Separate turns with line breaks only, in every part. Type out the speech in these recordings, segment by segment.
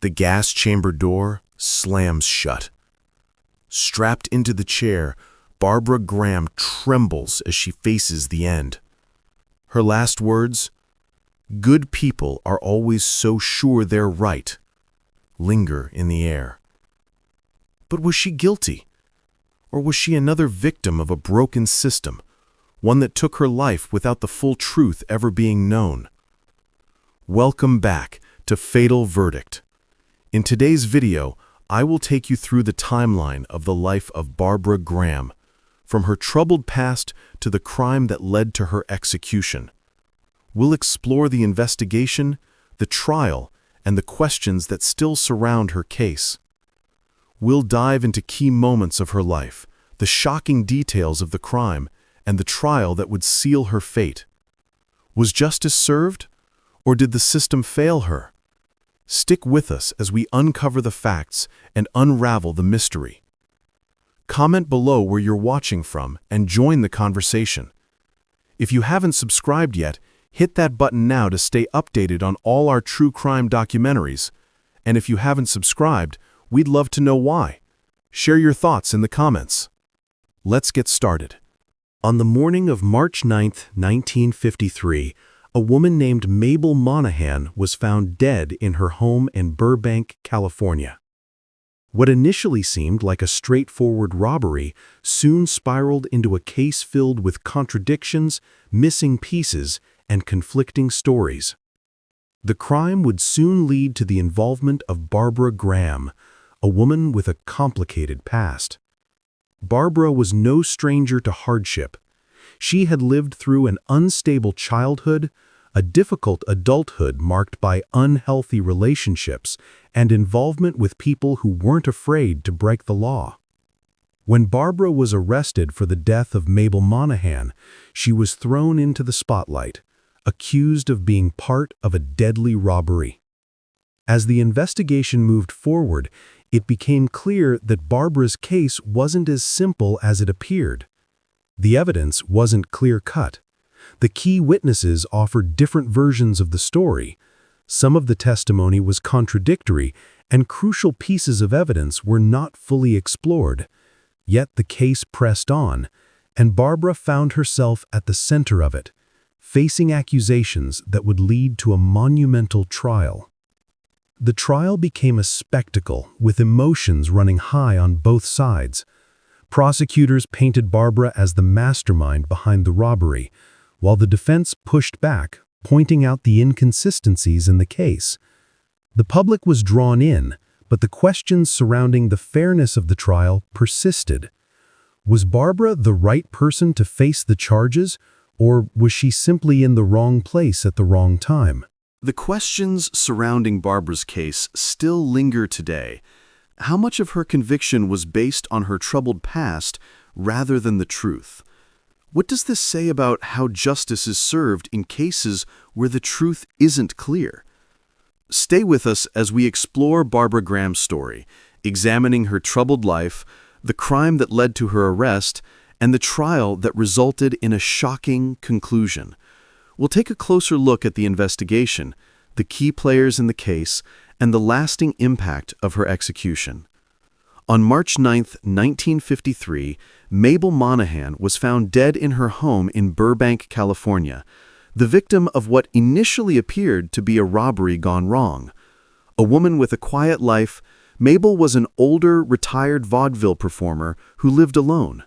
The gas chamber door slams shut. Strapped into the chair, Barbara Graham trembles as she faces the end. Her last words, "Good people are always so sure they're right," linger in the air. But was she guilty? Or was she another victim of a broken system, one that took her life without the full truth ever being known? Welcome back to Fatal Verdict. In today's video, I will take you through the timeline of the life of Barbara Graham, from her troubled past to the crime that led to her execution. We'll explore the investigation, the trial, and the questions that still surround her case. We'll dive into key moments of her life, the shocking details of the crime, and the trial that would seal her fate. Was justice served, or did the system fail her? Stick with us as we uncover the facts and unravel the mystery. Comment below where you're watching from and join the conversation. If you haven't subscribed yet, hit that button now to stay updated on all our true crime documentaries. And if you haven't subscribed, we'd love to know why. Share your thoughts in the comments. Let's get started. On the morning of March 9, 1953, a woman named Mabel Monahan was found dead in her home in Burbank, California. What initially seemed like a straightforward robbery soon spiraled into a case filled with contradictions, missing pieces, and conflicting stories. The crime would soon lead to the involvement of Barbara Graham, a woman with a complicated past. Barbara was no stranger to hardship. She had lived through an unstable childhood, a difficult adulthood marked by unhealthy relationships, and involvement with people who weren't afraid to break the law. When Barbara was arrested for the death of Mabel Monahan, she was thrown into the spotlight, accused of being part of a deadly robbery. As the investigation moved forward, it became clear that Barbara's case wasn't as simple as it appeared. The evidence wasn't clear-cut. The key witnesses offered different versions of the story. Some of the testimony was contradictory, and crucial pieces of evidence were not fully explored. Yet the case pressed on, and Barbara found herself at the center of it, facing accusations that would lead to a monumental trial. The trial became a spectacle, with emotions running high on both sides. Prosecutors painted Barbara as the mastermind behind the robbery, while the defense pushed back, pointing out the inconsistencies in the case. The public was drawn in, but the questions surrounding the fairness of the trial persisted. Was Barbara the right person to face the charges, or was she simply in the wrong place at the wrong time? The questions surrounding Barbara's case still linger today. How much of her conviction was based on her troubled past rather than the truth? What does this say about how justice is served in cases where the truth isn't clear? Stay with us as we explore Barbara Graham's story, examining her troubled life, the crime that led to her arrest, and the trial that resulted in a shocking conclusion. We'll take a closer look at the investigation, the key players in the case, and the lasting impact of her execution. On March 9, 1953, Mabel Monahan was found dead in her home in Burbank, California, the victim of what initially appeared to be a robbery gone wrong. A woman with a quiet life, Mabel was an older, retired vaudeville performer who lived alone.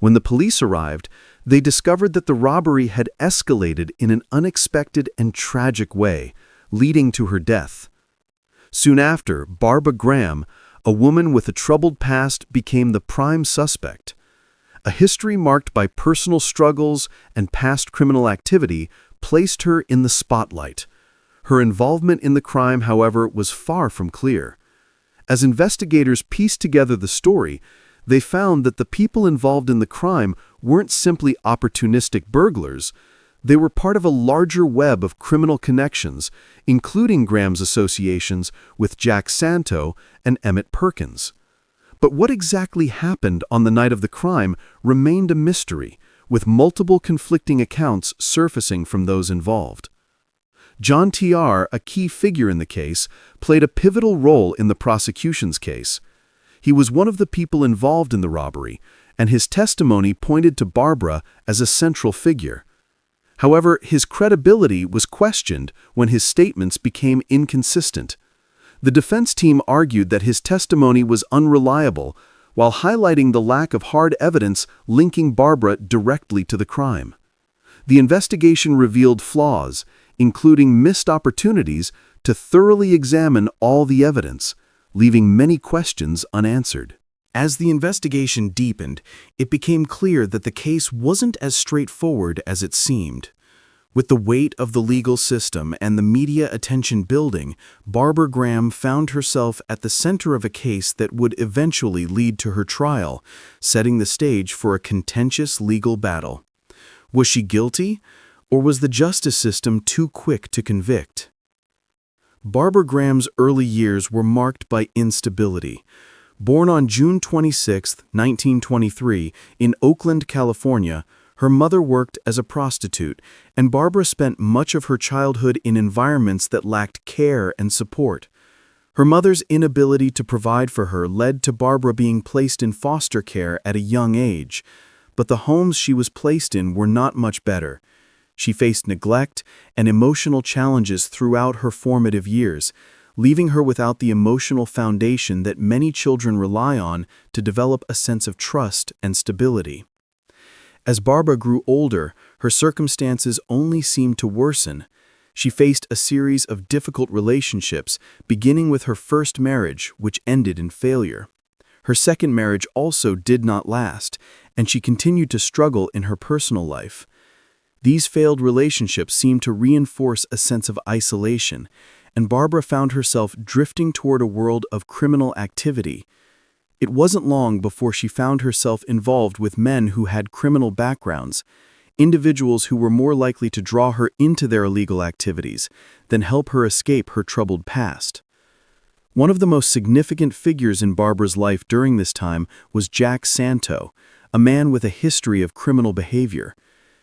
When the police arrived, they discovered that the robbery had escalated in an unexpected and tragic way, leading to her death. Soon after, Barbara Graham, a woman with a troubled past, became the prime suspect. A history marked by personal struggles and past criminal activity placed her in the spotlight. Her involvement in the crime, however, was far from clear. As investigators pieced together the story, they found that the people involved in the crime weren't simply opportunistic burglars. They were part of a larger web of criminal connections, including Graham's associations with Jack Santo and Emmett Perkins. But what exactly happened on the night of the crime remained a mystery, with multiple conflicting accounts surfacing from those involved. John T.R., a key figure in the case, played a pivotal role in the prosecution's case. He was one of the people involved in the robbery, and his testimony pointed to Barbara as a central figure. However, his credibility was questioned when his statements became inconsistent. The defense team argued that his testimony was unreliable, while highlighting the lack of hard evidence linking Barbara directly to the crime. The investigation revealed flaws, including missed opportunities to thoroughly examine all the evidence, leaving many questions unanswered. As the investigation deepened, it became clear that the case wasn't as straightforward as it seemed. With the weight of the legal system and the media attention building, Barbara Graham found herself at the center of a case that would eventually lead to her trial, setting the stage for a contentious legal battle. Was she guilty, or was the justice system too quick to convict? Barbara Graham's early years were marked by instability. Born on June 26, 1923, in Oakland, California, her mother worked as a prostitute, and Barbara spent much of her childhood in environments that lacked care and support. Her mother's inability to provide for her led to Barbara being placed in foster care at a young age, but the homes she was placed in were not much better. She faced neglect and emotional challenges throughout her formative years, leaving her without the emotional foundation that many children rely on to develop a sense of trust and stability. As Barbara grew older, her circumstances only seemed to worsen. She faced a series of difficult relationships, beginning with her first marriage, which ended in failure. Her second marriage also did not last, and she continued to struggle in her personal life. These failed relationships seemed to reinforce a sense of isolation, and Barbara found herself drifting toward a world of criminal activity. It wasn't long before she found herself involved with men who had criminal backgrounds, individuals who were more likely to draw her into their illegal activities than help her escape her troubled past. One of the most significant figures in Barbara's life during this time was Jack Santo, a man with a history of criminal behavior.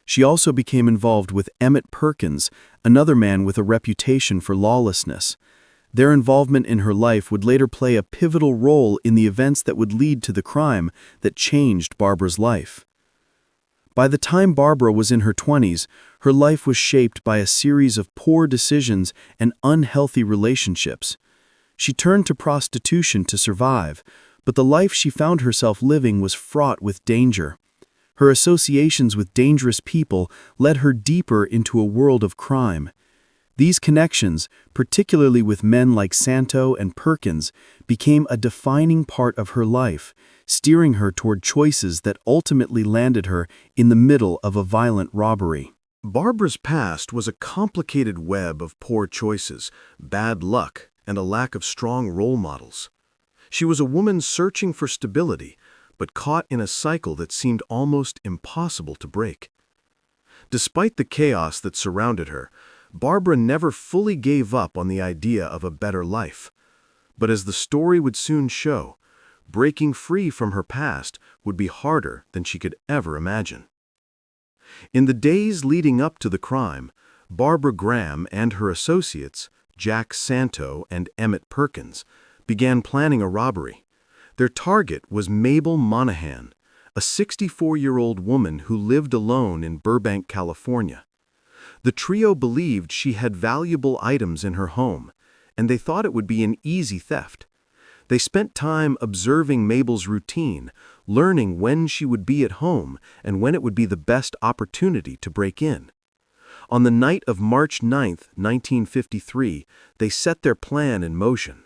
She also became involved with Emmett Perkins, another man with a reputation for lawlessness. Their involvement in her life would later play a pivotal role in the events that would lead to the crime that changed Barbara's life. By the time Barbara was in her 20s, her life was shaped by a series of poor decisions and unhealthy relationships. She turned to prostitution to survive, but the life she found herself living was fraught with danger. Her associations with dangerous people led her deeper into a world of crime. These connections, particularly with men like Santo and Perkins, became a defining part of her life, steering her toward choices that ultimately landed her in the middle of a violent robbery.
Barbara's past was a complicated web of poor choices, bad luck, and a lack of strong role models. She was a woman searching for stability, but caught in a cycle that seemed almost impossible to break. Despite the chaos that surrounded her, Barbara never fully gave up on the idea of a better life. But as the story would soon show, breaking free from her past would be harder than she could ever imagine. In the days leading up to the crime, Barbara Graham and her associates, Jack Santo and Emmett Perkins, began planning a robbery. Their target was Mabel Monahan, a 64-year-old woman who lived alone in Burbank, California. The trio believed she had valuable items in her home, and they thought it would be an easy theft. They spent time observing Mabel's routine, learning when she would be at home and when it would be the best opportunity to break in. On the night of March 9, 1953, they set their plan in motion.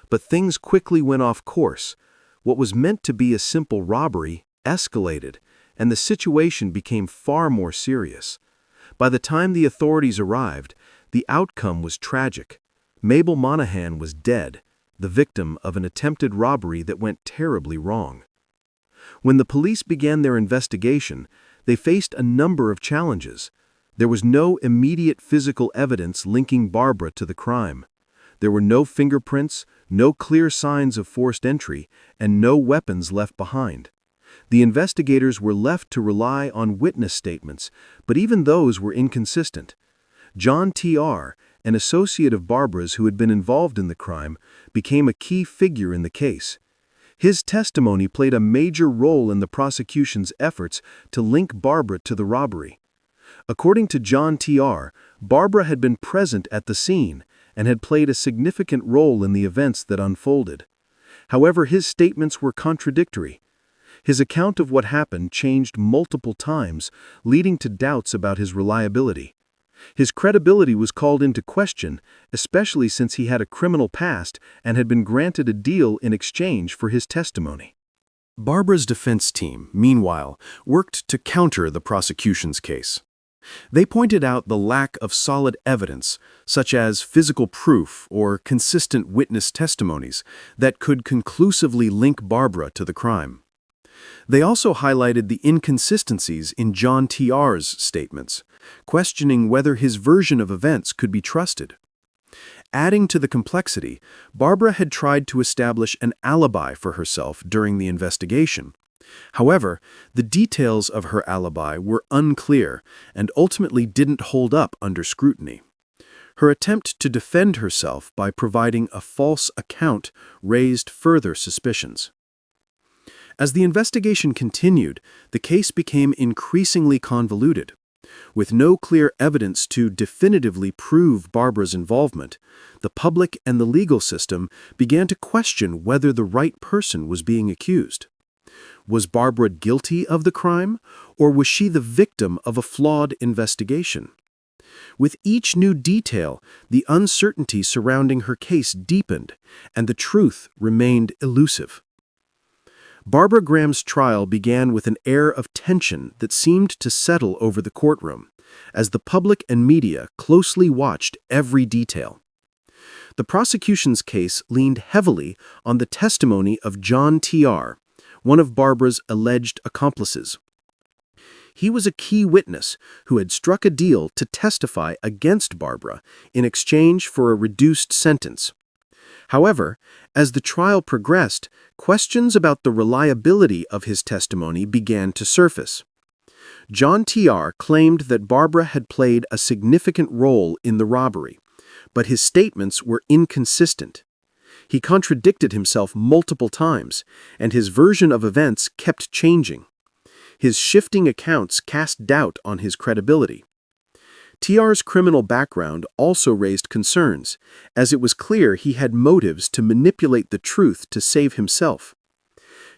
But things quickly went off course. What was meant to be a simple robbery escalated, and the situation became far more serious. By the time the authorities arrived, the outcome was tragic. Mabel Monahan was dead, the victim of an attempted robbery that went terribly wrong. When the police began their investigation, they faced a number of challenges. There was no immediate physical evidence linking Barbara to the crime. There were no fingerprints, no clear signs of forced entry, and no weapons left behind. The investigators were left to rely on witness statements, but even those were inconsistent. John T.R., an associate of Barbara's who had been involved in the crime, became a key figure in the case. His testimony played a major role in the prosecution's efforts to link Barbara to the robbery. According to John T.R., Barbara had been present at the scene and had played a significant role in the events that unfolded. However, his statements were contradictory. His account of what happened changed multiple times, leading to doubts about his reliability. His credibility was called into question, especially since he had a criminal past and had been granted a deal in exchange for his testimony.
Barbara's defense team, meanwhile, worked to counter the prosecution's case. They pointed out the lack of solid evidence, such as physical proof or consistent witness testimonies, that could conclusively link Barbara to the crime. They also highlighted the inconsistencies in John T.R.'s statements, questioning whether his version of events could be trusted. Adding to the complexity, Barbara had tried to establish an alibi for herself during the investigation. However, the details of her alibi were unclear and ultimately didn't hold up under scrutiny. Her attempt to defend herself by providing a false account raised further suspicions. As the investigation continued, the case became increasingly convoluted. With no clear evidence to definitively prove Barbara's involvement, the public and the legal system began to question whether the right person was being accused. Was Barbara guilty of the crime, or was she the victim of a flawed investigation? With each new detail, the uncertainty surrounding her case deepened, and the truth remained elusive. Barbara Graham's trial began with an air of tension that seemed to settle over the courtroom, as the public and media closely watched every detail. The prosecution's case leaned heavily on the testimony of John T.R., one of Barbara's alleged accomplices. He was a key witness who had struck a deal to testify against Barbara in exchange for a reduced sentence. However, as the trial progressed, questions about the reliability of his testimony began to surface. John T.R. claimed that Barbara had played a significant role in the robbery, but his statements were inconsistent. He contradicted himself multiple times, and his version of events kept changing. His shifting accounts cast doubt on his credibility. T.R.'s criminal background also raised concerns, as it was clear he had motives to manipulate the truth to save himself.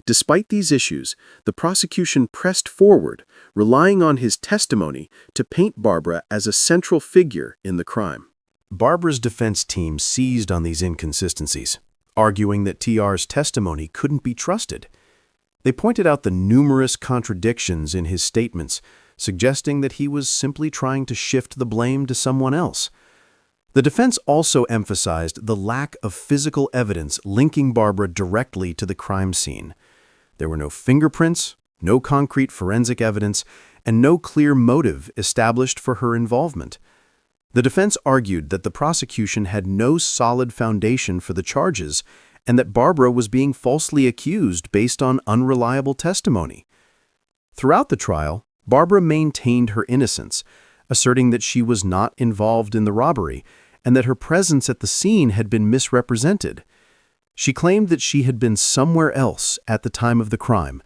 Despite these issues, the prosecution pressed forward, relying on his testimony to paint Barbara as a central figure in the crime. Barbara's defense team seized on these inconsistencies, arguing that T.R.'s testimony couldn't be trusted. They pointed out the numerous contradictions in his statements, suggesting that he was simply trying to shift the blame to someone else. The defense also emphasized the lack of physical evidence linking Barbara directly to the crime scene. There were no fingerprints, no concrete forensic evidence, and no clear motive established for her involvement. The defense argued that the prosecution had no solid foundation for the charges and that Barbara was being falsely accused based on unreliable testimony. Throughout the trial, Barbara maintained her innocence, asserting that she was not involved in the robbery and that her presence at the scene had been misrepresented. She claimed that she had been somewhere else at the time of the crime,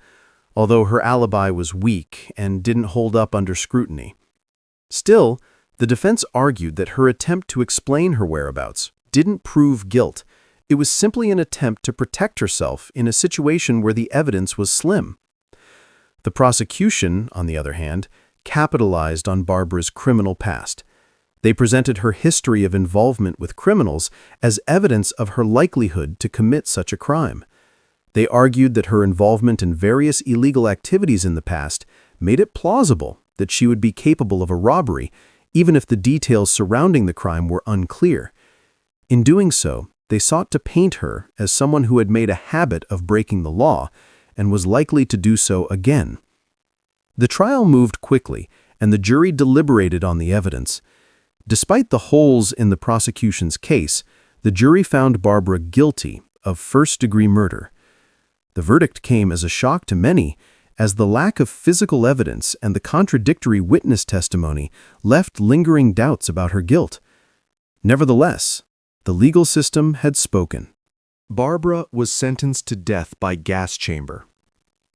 although her alibi was weak and didn't hold up under scrutiny. Still, the defense argued that her attempt to explain her whereabouts didn't prove guilt. It was simply an attempt to protect herself in a situation where the evidence was slim. The prosecution, on the other hand, capitalized on Barbara's criminal past. They presented her history of involvement with criminals as evidence of her likelihood to commit such a crime. They argued that her involvement in various illegal activities in the past made it plausible that she would be capable of a robbery, even if the details surrounding the crime were unclear. In doing so, they sought to paint her as someone who had made a habit of breaking the law and was likely to do so again. The trial moved quickly, and the jury deliberated on the evidence. Despite the holes in the prosecution's case, the jury found Barbara guilty of first-degree murder. The verdict came as a shock to many, as the lack of physical evidence and the contradictory witness testimony left lingering doubts about her guilt. Nevertheless, the legal system had spoken. Barbara was sentenced to death by gas chamber.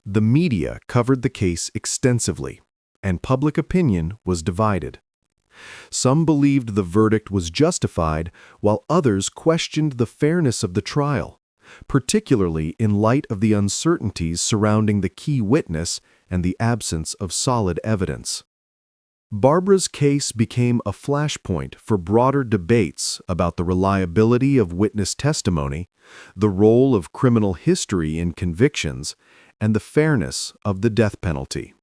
The media covered the case extensively, and public opinion was divided. Some believed the verdict was justified, while others questioned the fairness of the trial, particularly in light of the uncertainties surrounding the key witness and the absence of solid evidence. Barbara's case became a flashpoint for broader debates about the reliability of witness testimony, the role of criminal history in convictions, and the fairness of the death penalty.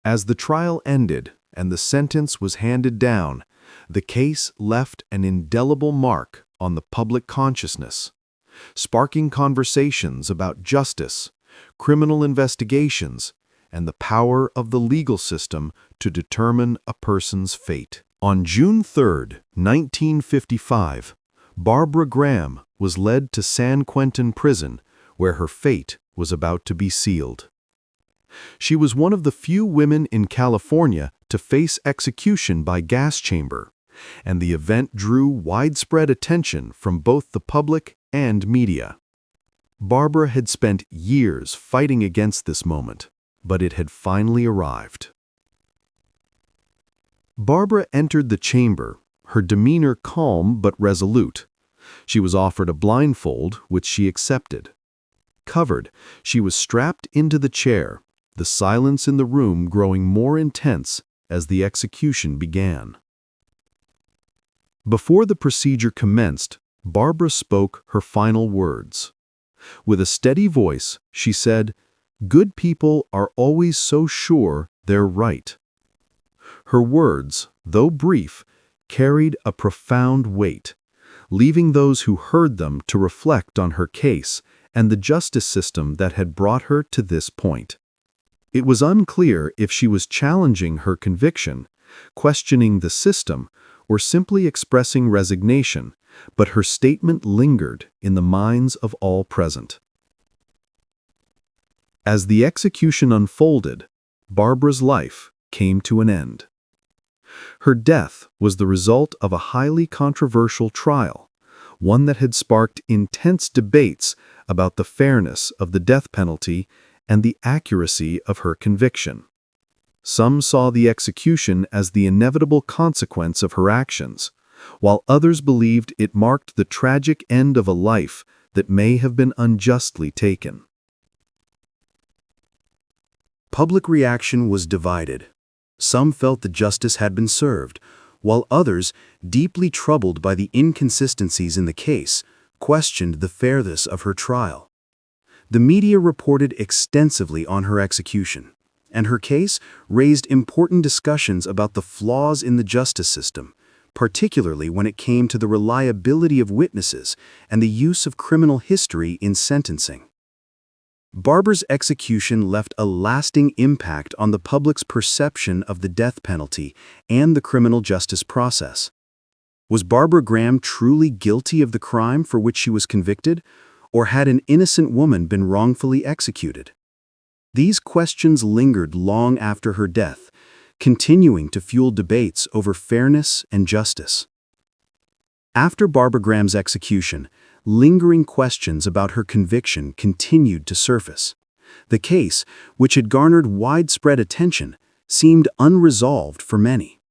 As the trial ended and the sentence was handed down, the case left an indelible mark on the public consciousness, sparking conversations about justice, criminal investigations, and the power of the legal system to determine a person's fate. On June 3, 1955, Barbara Graham was led to San Quentin Prison, where her fate was about to be sealed. She was one of the few women in California to face execution by gas chamber, and the event drew widespread attention from both the public and media. Barbara had spent years fighting against this moment, but it had finally arrived. Barbara entered the chamber, her demeanor calm but resolute. She was offered a blindfold, which she accepted. Covered, she was strapped into the chair, the silence in the room growing more intense as the execution began. Before the procedure commenced, Barbara spoke her final words. With a steady voice, she said, "Good people are always so sure they're right." Her words, though brief, carried a profound weight, leaving those who heard them to reflect on her case and the justice system that had brought her to this point. It was unclear if she was challenging her conviction, questioning the system, or simply expressing resignation, but her statement lingered in the minds of all present. As the execution unfolded, Barbara's life came to an end. Her death was the result of a highly controversial trial, one that had sparked intense debates about the fairness of the death penalty and the accuracy of her conviction. Some saw the execution as the inevitable consequence of her actions, while others believed it marked the tragic end of a life that may have been unjustly taken.
Public reaction was divided. Some felt that justice had been served, while others, deeply troubled by the inconsistencies in the case, questioned the fairness of her trial. The media reported extensively on her execution, and her case raised important discussions about the flaws in the justice system, particularly when it came to the reliability of witnesses and the use of criminal history in sentencing. Barbara's execution left a lasting impact on the public's perception of the death penalty and the criminal justice process. Was Barbara Graham truly guilty of the crime for which she was convicted, or had an innocent woman been wrongfully executed? These questions lingered long after her death, continuing to fuel debates over fairness and justice. After Barbara Graham's execution, lingering questions about her conviction continued to surface. The case, which had garnered widespread attention, seemed unresolved for many.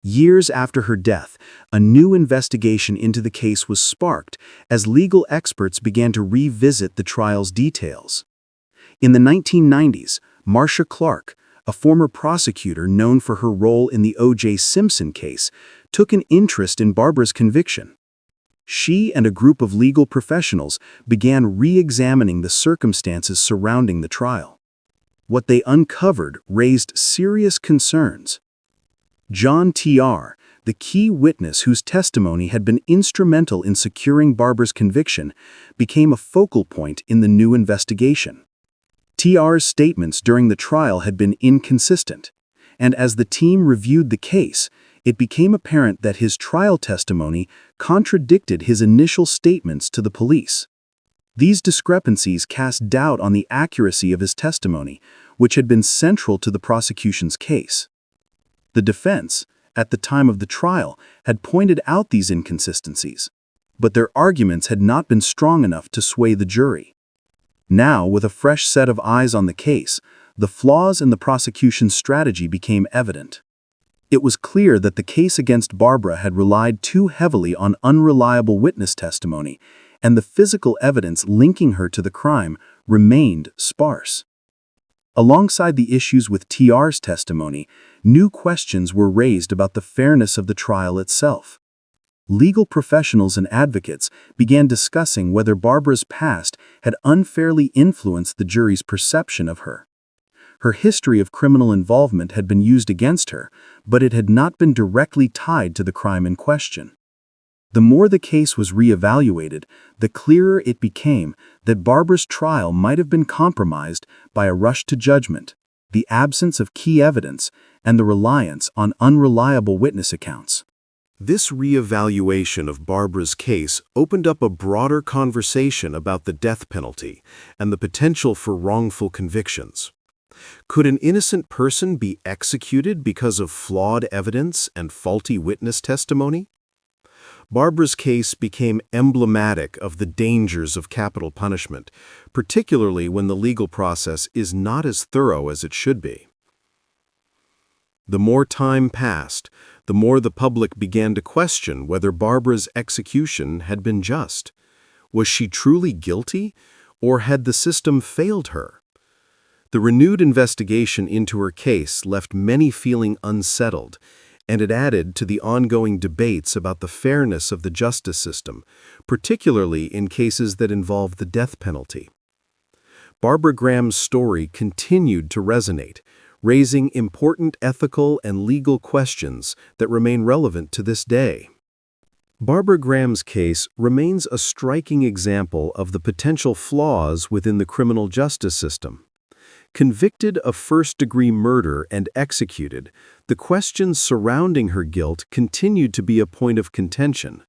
Years after her death, a new investigation into the case was sparked as legal experts began to revisit the trial's details. In the 1990s, Marcia Clark, a former prosecutor known for her role in the O.J. Simpson case, took an interest in Barbara's conviction. She and a group of legal professionals began re-examining the circumstances surrounding the trial. What they uncovered raised serious concerns. John T.R., the key witness whose testimony had been instrumental in securing Barbara's conviction, became a focal point in the new investigation. T.R.'s statements during the trial had been inconsistent, and as the team reviewed the case, it became apparent that his trial testimony contradicted his initial statements to the police. These discrepancies cast doubt on the accuracy of his testimony, which had been central to the prosecution's case. The defense,
at the time of the trial had pointed out these inconsistencies, but their arguments had not been strong enough to sway the jury. Now, with a fresh set of eyes on the case, the flaws in the prosecution's strategy became evident. It was clear that the case against Barbara had relied too heavily on unreliable witness testimony, and the physical evidence linking her to the crime remained sparse. Alongside the issues with TR's testimony, new questions were raised about the fairness of the trial itself. Legal professionals and advocates began discussing whether Barbara's past had unfairly influenced the jury's perception of her. Her history of criminal involvement had been used against her, but it had not been directly tied to the crime in question. The more the case was reevaluated, the clearer it became that Barbara's trial might have been compromised by a rush to judgment, the absence of key evidence, and the reliance on unreliable witness accounts.
This reevaluation of Barbara's case opened up a broader conversation about the death penalty and the potential for wrongful convictions. Could an innocent person be executed because of flawed evidence and faulty witness testimony? Barbara's case became emblematic of the dangers of capital punishment, particularly when the legal process is not as thorough as it should be. The more time passed, the more the public began to question whether Barbara's execution had been just. Was she truly guilty, or had the system failed her? The renewed investigation into her case left many feeling unsettled, and it added to the ongoing debates about the fairness of the justice system, particularly in cases that involve the death penalty. Barbara Graham's story continued to resonate, raising important ethical and legal questions that remain relevant to this day. Barbara Graham's case remains a striking example of the potential flaws within the criminal justice system. Convicted of first-degree murder and executed, the questions surrounding her guilt continued to be a point of contention.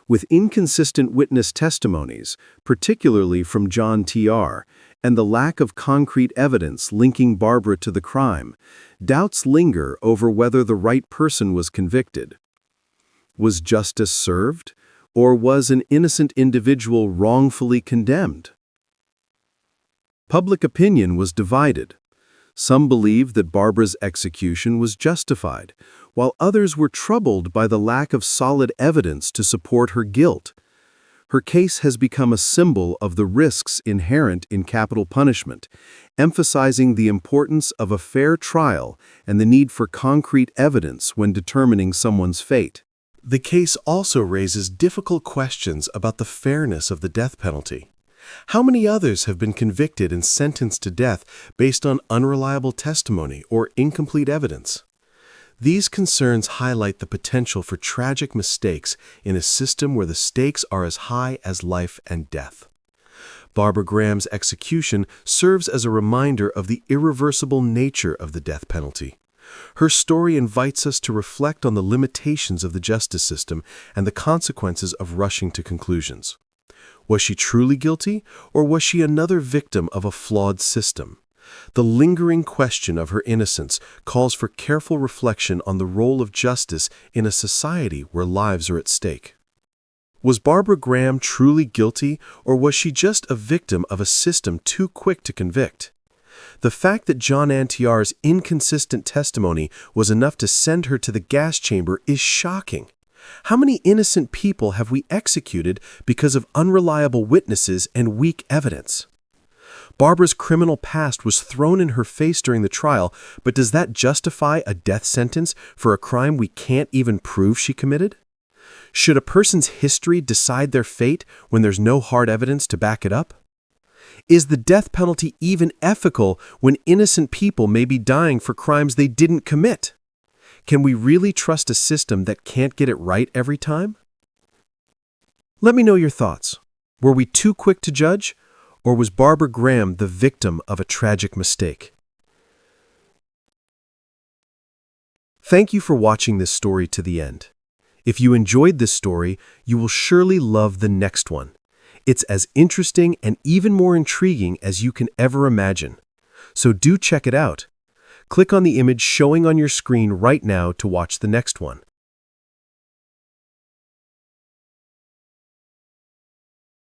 With inconsistent witness testimonies, particularly from John T.R., and the lack of concrete evidence linking Barbara to the crime, doubts linger over whether the right person was convicted. Was justice served, or was an innocent individual wrongfully condemned? Public opinion was divided. Some believed that Barbara's execution was justified, while others were troubled by the lack of solid evidence to support her guilt. Her case has become a symbol of the risks inherent in capital punishment, emphasizing the importance of a fair trial and the need for concrete evidence when determining someone's fate.
The case also raises difficult questions about the fairness of the death penalty. How many others have been convicted and sentenced to death based on unreliable testimony or incomplete evidence? These concerns highlight the potential for tragic mistakes in a system where the stakes are as high as life and death. Barbara Graham's execution serves as a reminder of the irreversible nature of the death penalty. Her story invites us to reflect on the limitations of the justice system and the consequences of rushing to conclusions. Was she truly guilty, or was she another victim of a flawed system? The lingering question of her innocence calls for careful reflection on the role of justice in a society where lives are at stake. Was Barbara Graham truly guilty, or was she just a victim of a system too quick to convict? The fact that John T.R.'s inconsistent testimony was enough to send her to the gas chamber is shocking. How many innocent people have we executed because of unreliable witnesses and weak evidence? Barbara's criminal past was thrown in her face during the trial, but does that justify a death sentence for a crime we can't even prove she committed? Should a person's history decide their fate when there's no hard evidence to back it up? Is the death penalty even ethical when innocent people may be dying for crimes they didn't commit? Can we really trust a system that can't get it right every time? Let me know your thoughts. Were we too quick to judge, or was Barbara Graham the victim of a tragic mistake? Thank you for watching this story to the end. If you enjoyed this story, you will surely love the next one. It's as interesting and even more intriguing as you can ever imagine. So do check it out.
Click on the image showing on your screen right now to watch the next one.